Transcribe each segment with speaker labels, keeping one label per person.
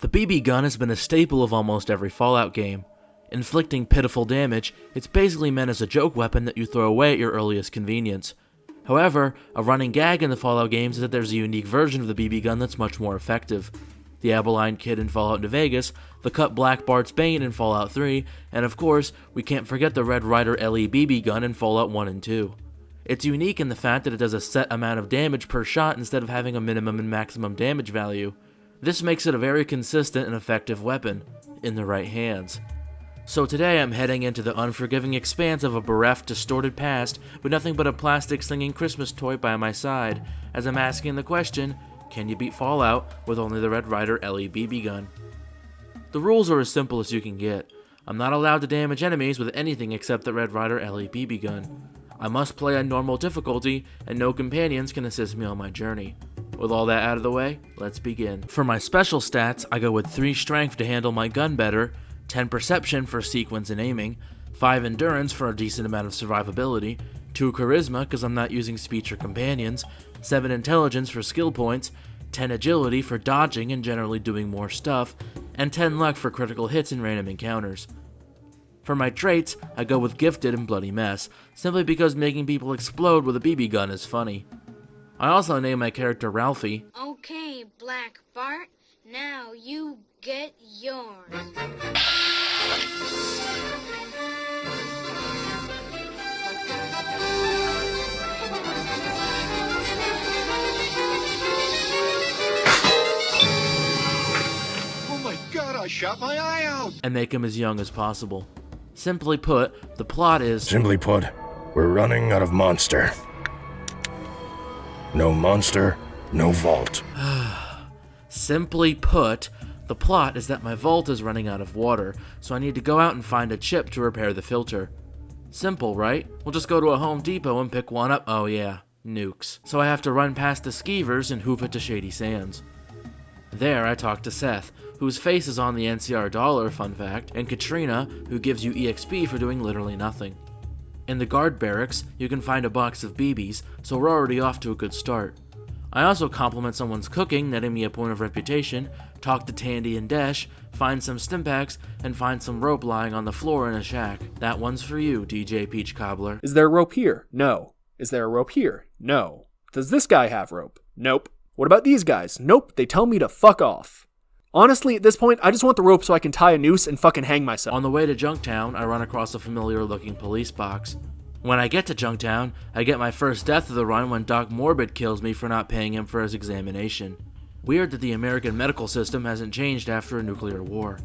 Speaker 1: The BB gun has been a staple of almost every Fallout game. Inflicting pitiful damage, it's basically meant as a joke weapon that you throw away at your earliest convenience. However, a running gag in the Fallout games is that there's a unique version of the BB gun that's much more effective. The Abilene Kid in Fallout New Vegas, the cut Black Bart's Bane in Fallout 3, and of course, we can't forget the Red Ryder LE BB gun in Fallout 1 and 2. It's unique in the fact that it does a set amount of damage per shot instead of having a minimum and maximum damage value. This makes it a very consistent and effective weapon, in the right hands. So today I'm heading into the unforgiving expanse of a bereft, distorted past with nothing but a plastic slinging Christmas toy by my side, as I'm asking the question, can you beat Fallout with only the Red Ryder LE BB gun? The rules are as simple as you can get. I'm not allowed to damage enemies with anything except the Red Ryder LE BB gun. I must play on normal difficulty, and no companions can assist me on my journey. With all that out of the way, let's begin. For my special stats, I go with 3 strength to handle my gun better, 10 perception for sequence and aiming, 5 endurance for a decent amount of survivability, 2 charisma because I'm not using speech or companions, 7 intelligence for skill points, 10 agility for dodging and generally doing more stuff, and 10 luck for critical hits and random encounters. For my traits, I go with gifted and bloody mess, simply because making people explode with a BB gun is funny. I also name my character Ralphie.
Speaker 2: Okay, Black Bart, now you get yours.
Speaker 3: Oh my god, I shot my eye out!
Speaker 1: And make him as young as possible. Simply put, the plot is...
Speaker 4: Simply put, we're running out of monster. No monster, no vault.
Speaker 1: Simply put, the plot is that my vault is running out of water, so I need to go out and find a chip to repair the filter. Simple, right? We'll just go to a Home Depot and pick one up. Oh yeah, nukes. So I have to run past the skeevers and hoof it to Shady Sands. There I talk to Seth, whose face is on the NCR dollar, fun fact, and Katrina, who gives you EXP for doing literally nothing. In the guard barracks, you can find a box of BBs, so we're already off to a good start. I also compliment someone's cooking, netting me a point of reputation, talk to Tandy and Desh, find some stimpaks, and find some rope lying on the floor in a shack. That one's for you, DJ Peach Cobbler.
Speaker 5: Is there a rope here? No. Is there a rope here? No. Does this guy have rope? Nope. What about these guys? Nope, they tell me to fuck off. Honestly, at this point, I just want the rope so I can tie a noose and fucking hang myself.
Speaker 1: On the way to Junktown, I run across a familiar-looking police box. When I get to Junktown, I get my first death of the run when Doc Morbid kills me for not paying him for his examination. Weird that the American medical system hasn't changed after a nuclear war.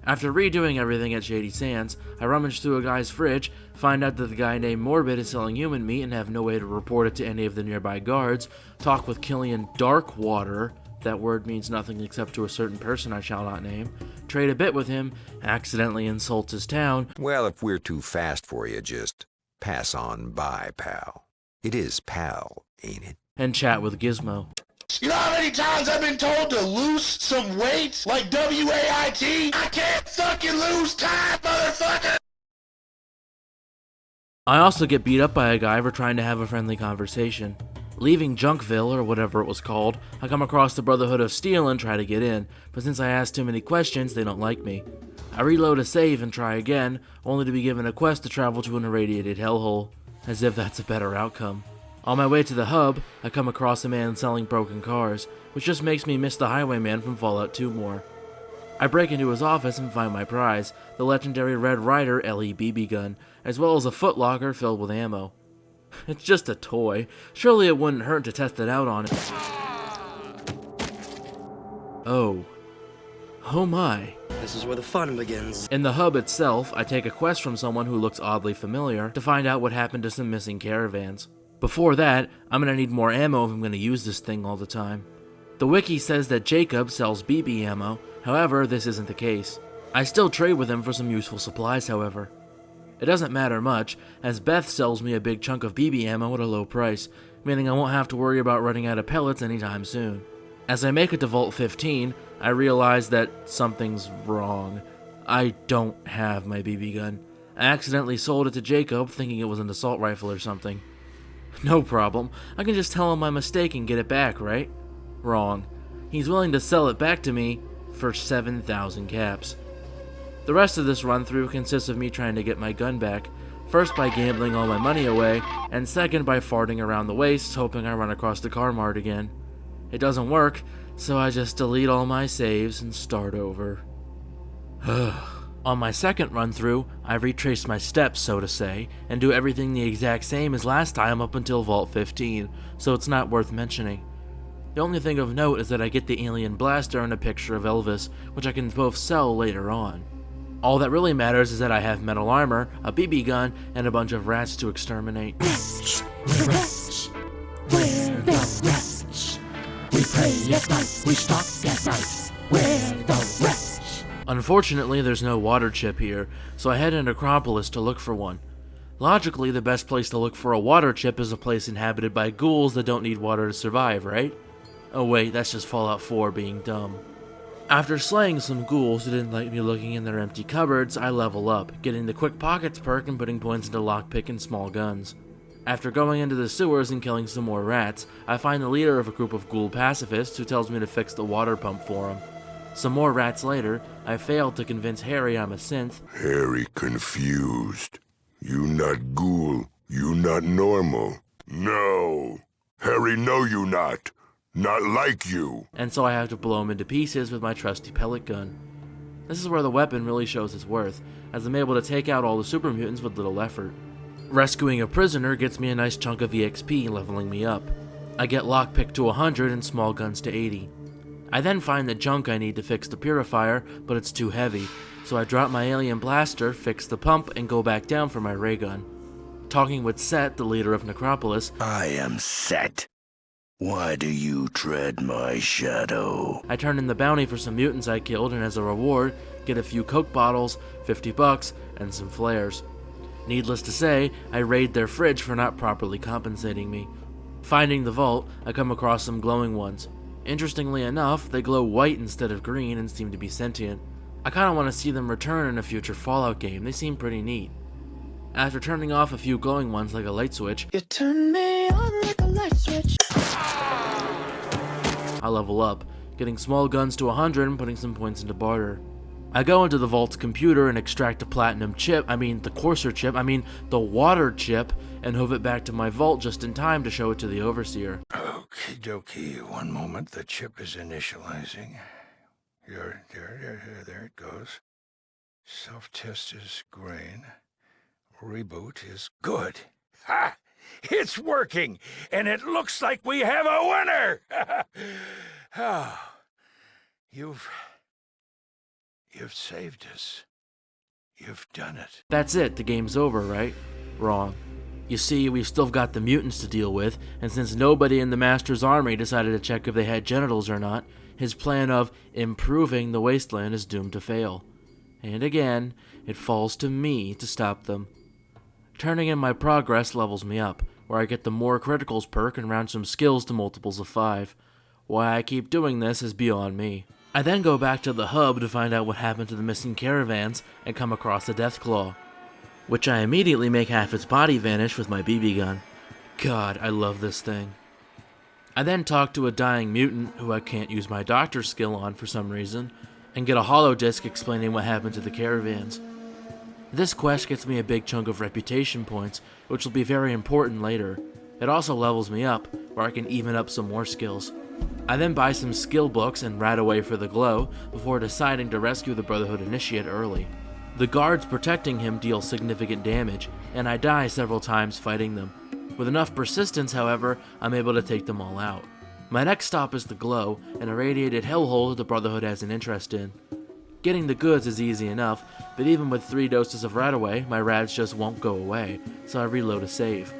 Speaker 1: After redoing everything at Shady Sands, I rummage through a guy's fridge, find out that the guy named Morbid is selling human meat and have no way to report it to any of the nearby guards, talk with Killian Darkwater, that word means nothing except to a certain person I shall not name, trade a bit with him, accidentally insult his town.
Speaker 6: Well, if we're too fast for you, just pass on by, pal. It is pal, ain't it?
Speaker 1: And chat with Gizmo.
Speaker 3: You know how many times I've been told to lose some weight? Like W-A-I-T? I can't fucking lose time, motherfucker!
Speaker 1: I also get beat up by a guy for trying to have a friendly conversation. Leaving Junkville, or whatever it was called, I come across the Brotherhood of Steel and try to get in, but since I ask too many questions, they don't like me. I reload a save and try again, only to be given a quest to travel to an irradiated hellhole, as if that's a better outcome. On my way to the hub, I come across a man selling broken cars, which just makes me miss the Highwayman from Fallout 2 more. I break into his office and find my prize, the legendary Red Ryder LE BB gun, as well as a footlocker filled with ammo. It's just a toy. Surely it wouldn't hurt to test it out on it. Oh. Oh my.
Speaker 7: This is where the fun begins.
Speaker 1: In the hub itself, I take a quest from someone who looks oddly familiar to find out what happened to some missing caravans. Before that, I'm gonna need more ammo if I'm gonna use this thing all the time. The wiki says that Jacob sells BB ammo, however, this isn't the case. I still trade with him for some useful supplies, however. It doesn't matter much, as Beth sells me a big chunk of BB ammo at a low price, meaning I won't have to worry about running out of pellets anytime soon. As I make it to Vault 15, I realize that something's wrong. I don't have my BB gun. I accidentally sold it to Jacob, thinking it was an assault rifle or something. No problem, I can just tell him my mistake and get it back, right? Wrong. He's willing to sell it back to me for 7,000 caps. The rest of this run-through consists of me trying to get my gun back, first by gambling all my money away, and second by farting around the wastes hoping I run across the car mart again. It doesn't work, so I just delete all my saves and start over. On my second run-through, I retrace my steps, so to say, and do everything the exact same as last time up until Vault 15, so it's not worth mentioning. The only thing of note is that I get the alien blaster and a picture of Elvis, which I can both sell later on. All that really matters is that I have metal armor, a BB gun, and a bunch of rats to exterminate.
Speaker 8: Rats, we're rats, we're the rats. We pray at night, we stalk at night, we're the rats.
Speaker 1: Unfortunately, there's no water chip here, so I head to Necropolis to look for one. Logically, the best place to look for a water chip is a place inhabited by ghouls that don't need water to survive, right? Oh wait, that's just Fallout 4 being dumb. After slaying some ghouls who didn't like me looking in their empty cupboards, I level up, getting the Quick Pockets perk and putting points into lockpick and small guns. After going into the sewers and killing some more rats, I find the leader of a group of ghoul pacifists who tells me to fix the water pump for him. Some more rats later, I failed to convince Harry I'm a synth.
Speaker 3: Harry confused. You not ghoul, you not normal. No. Harry know you not. Not like you.
Speaker 1: And so I have to blow him into pieces with my trusty pellet gun. This is where the weapon really shows its worth, as I'm able to take out all the super mutants with little effort. Rescuing a prisoner gets me a nice chunk of EXP, leveling me up. I get lockpick to 100 and small guns to 80. I then find the junk I need to fix the purifier, but it's too heavy, so I drop my alien blaster, fix the pump, and go back down for my ray gun. Talking with Set, the leader of Necropolis,
Speaker 4: I am Set. Why do you tread my shadow?
Speaker 1: I turn in the bounty for some mutants I killed, and as a reward, get a few Coke bottles, $50, and some flares. Needless to say, I raid their fridge for not properly compensating me. Finding the vault, I come across some glowing ones. Interestingly enough, they glow white instead of green and seem to be sentient. I kinda want to see them return in a future Fallout game, they seem pretty neat. After turning off a few glowing ones like a light switch,
Speaker 8: You turn me on like a light switch.
Speaker 1: I level up, getting small guns to 100 and putting some points into barter. I go into the vault's computer and extract a platinum chip, the coarser chip, the water chip, and hoof it back to my vault just in time to show it to the Overseer.
Speaker 4: Okie dokie, one moment, the chip is initializing. There it goes. Self-test is green. Reboot is good. Ha! It's working, and it looks like we have a winner! Oh, you've saved us. You've done it.
Speaker 1: That's it, the game's over, right? Wrong. You see, we've still got the mutants to deal with, and since nobody in the Master's army decided to check if they had genitals or not, his plan of improving the wasteland is doomed to fail. And again, it falls to me to stop them. Turning in my progress levels me up, where I get the More Criticals perk and round some skills to multiples of 5. Why I keep doing this is beyond me. I then go back to the hub to find out what happened to the missing caravans and come across the Deathclaw, which I immediately make half its body vanish with my BB gun. God, I love this thing. I then talk to a dying mutant who I can't use my doctor skill on for some reason, and get a holodisc explaining what happened to the caravans. This quest gets me a big chunk of reputation points, which will be very important later. It also levels me up, where I can even up some more skills. I then buy some skill books and rat away for the glow, before deciding to rescue the Brotherhood Initiate early. The guards protecting him deal significant damage, and I die several times fighting them. With enough persistence, however, I'm able to take them all out. My next stop is the glow, an irradiated hellhole that the Brotherhood has an interest in. Getting the goods is easy enough, but even with 3 doses of Rataway, my rats just won't go away, so I reload a save.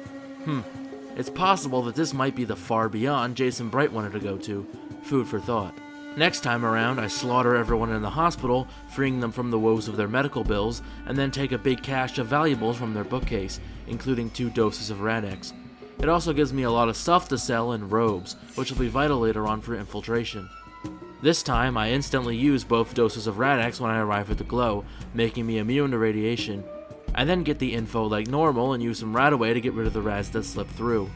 Speaker 1: It's possible that this might be the far beyond Jason Bright wanted to go to. Food for thought. Next time around, I slaughter everyone in the hospital, freeing them from the woes of their medical bills, and then take a big cache of valuables from their bookcase, including 2 doses of Radex. It also gives me a lot of stuff to sell and robes, which will be vital later on for infiltration. This time, I instantly use both doses of Radex when I arrive at the glow, making me immune to radiation. I then get the info like normal and use some Rataway to get rid of the rats that slip through.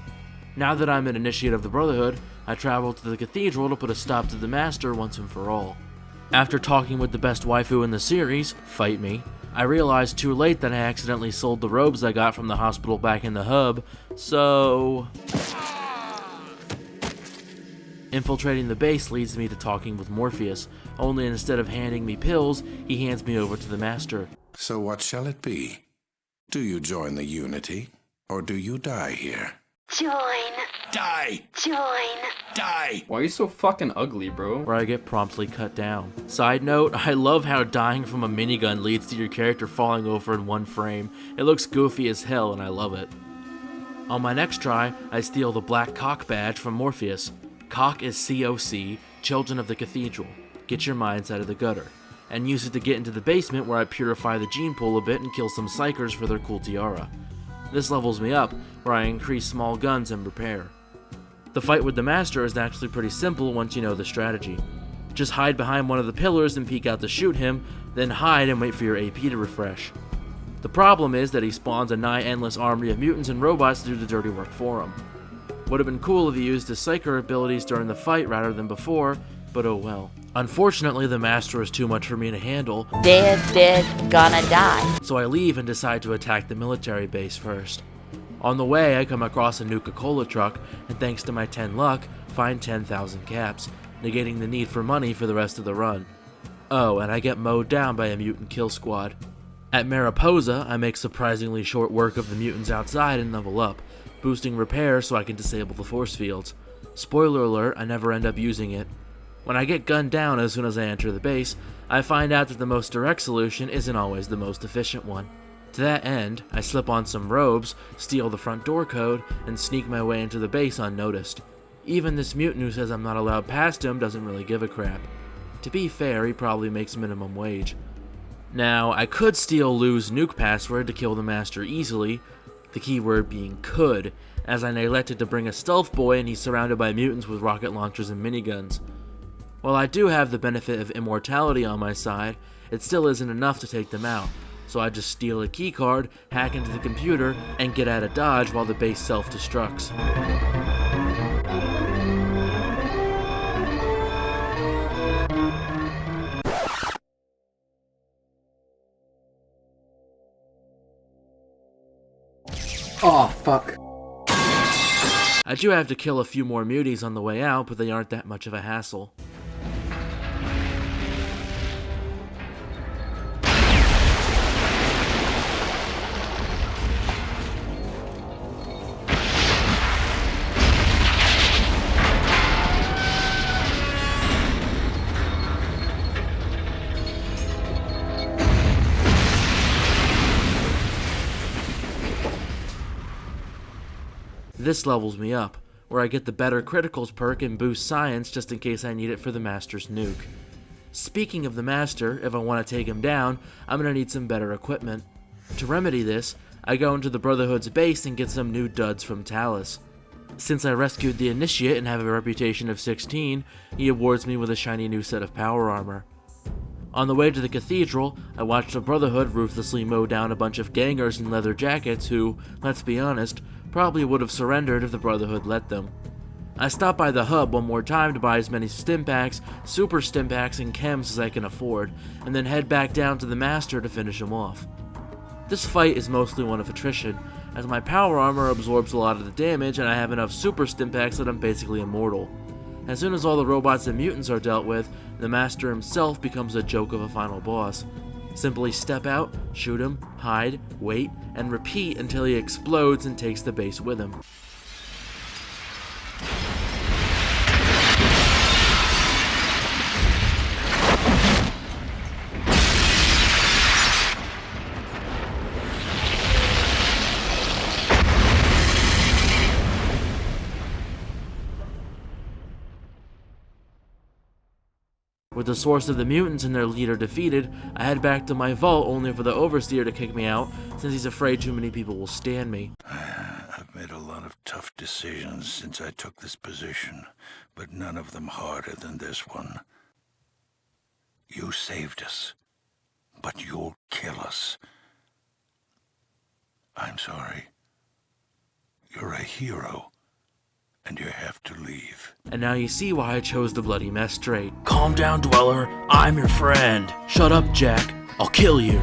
Speaker 1: Now that I'm an initiate of the Brotherhood, I travel to the cathedral to put a stop to the Master once and for all. After talking with the best waifu in the series, Fight Me, I realized too late that I accidentally sold the robes I got from the hospital back in the hub, so... Infiltrating the base leads me to talking with Morpheus, only instead of handing me pills, he hands me over to the Master.
Speaker 9: So what shall it be? Do you join the Unity, or do you die here?
Speaker 2: Join.
Speaker 9: Die!
Speaker 2: Join.
Speaker 9: Die!
Speaker 10: Why are you so fucking ugly, bro?
Speaker 1: Where I get promptly cut down. Side note, I love how dying from a minigun leads to your character falling over in one frame. It looks goofy as hell and I love it. On my next try, I steal the black cock badge from Morpheus. Cock is COC, Children of the Cathedral. Get your minds out of the gutter. And use it to get into the basement where I purify the gene pool a bit and kill some psychers for their cool tiara. This levels me up, where I increase small guns and repair. The fight with the Master is actually pretty simple once you know the strategy. Just hide behind one of the pillars and peek out to shoot him, then hide and wait for your AP to refresh. The problem is that he spawns a nigh-endless army of mutants and robots to do the dirty work for him. Would have been cool if he used his psyker abilities during the fight rather than before, but oh well. Unfortunately, the Master is too much for me to handle.
Speaker 11: Dead, gonna die.
Speaker 1: So I leave and decide to attack the military base first. On the way, I come across a Nuka-Cola truck, and thanks to my 10 luck, find 10,000 caps, negating the need for money for the rest of the run. Oh, and I get mowed down by a mutant kill squad. At Mariposa, I make surprisingly short work of the mutants outside and level up, boosting repair so I can disable the force fields. Spoiler alert, I never end up using it. When I get gunned down as soon as I enter the base, I find out that the most direct solution isn't always the most efficient one. To that end, I slip on some robes, steal the front door code, and sneak my way into the base unnoticed. Even this mutant who says I'm not allowed past him doesn't really give a crap. To be fair, he probably makes minimum wage. Now, I could steal Lou's nuke password to kill the Master easily, the keyword being could, as I neglected to bring a stealth boy and he's surrounded by mutants with rocket launchers and miniguns. While I do have the benefit of immortality on my side, it still isn't enough to take them out, so I just steal a keycard, hack into the computer, and get out of dodge while the base self-destructs.
Speaker 10: Oh, fuck.
Speaker 1: I do have to kill a few more muties on the way out, but they aren't that much of a hassle. This levels me up, where I get the better criticals perk and boost science just in case I need it for the Master's nuke. Speaking of the Master, if I want to take him down, I'm going to need some better equipment. To remedy this, I go into the Brotherhood's base and get some new duds from Talus. Since I rescued the Initiate and have a reputation of 16, he awards me with a shiny new set of power armor. On the way to the cathedral, I watched the Brotherhood ruthlessly mow down a bunch of gangers in leather jackets who, let's be honest, probably would have surrendered if the Brotherhood let them. I stopped by the hub one more time to buy as many stimpaks, super stimpaks, and chems as I can afford, and then head back down to the Master to finish him off. This fight is mostly one of attrition, as my power armor absorbs a lot of the damage and I have enough super stimpaks that I'm basically immortal. As soon as all the robots and mutants are dealt with, the Master himself becomes a joke of a final boss. Simply step out, shoot him, hide, wait, and repeat until he explodes and takes the base with him. With the source of the mutants and their leader defeated, I head back to my vault only for the Overseer to kick me out, since he's afraid too many people will stand me.
Speaker 4: I've made a lot of tough decisions since I took this position, but none of them harder than this one. You saved us, but you'll kill us. I'm sorry. You're a hero, and you have to leave.
Speaker 1: And now you see why I chose the bloody mess trait. Calm down, Dweller. I'm your friend. Shut up, Jack. I'll kill you.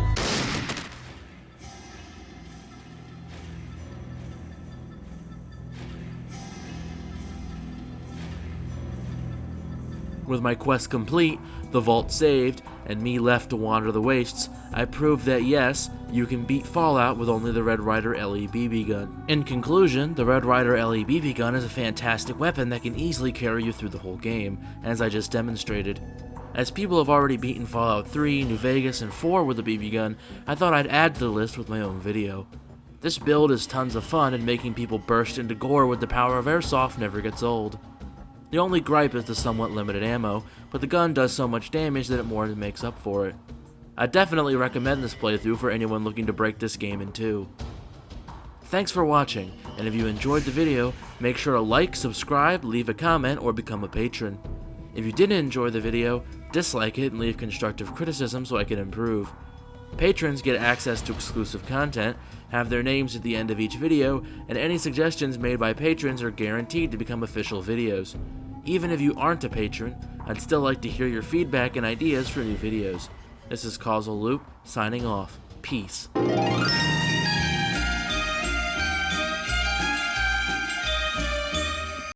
Speaker 1: With my quest complete, the vault saved, and me left to wander the wastes, I proved that yes, you can beat Fallout with only the Red Ryder LE BB gun. In conclusion, the Red Ryder LE BB gun is a fantastic weapon that can easily carry you through the whole game, as I just demonstrated. As people have already beaten Fallout 3, New Vegas, and 4 with the BB gun, I thought I'd add to the list with my own video. This build is tons of fun, and making people burst into gore with the power of airsoft never gets old. The only gripe is the somewhat limited ammo, but the gun does so much damage that it more than makes up for it. I definitely recommend this playthrough for anyone looking to break this game in two. Thanks for watching, and if you enjoyed the video, make sure to like, subscribe, leave a comment, or become a patron. If you didn't enjoy the video, dislike it and leave constructive criticism so I can improve. Patrons get access to exclusive content, have their names at the end of each video, and any suggestions made by patrons are guaranteed to become official videos. Even if you aren't a patron, I'd still like to hear your feedback and ideas for new videos. This is Causal Loop, signing off. Peace.